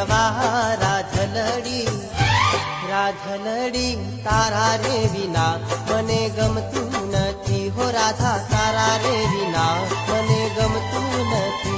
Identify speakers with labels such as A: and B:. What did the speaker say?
A: પરણવા રાજલડી રાજલડી તારા રે વિના મને ગમતું નથી હો રાધા તારા રે વિના મને ગમતું નથી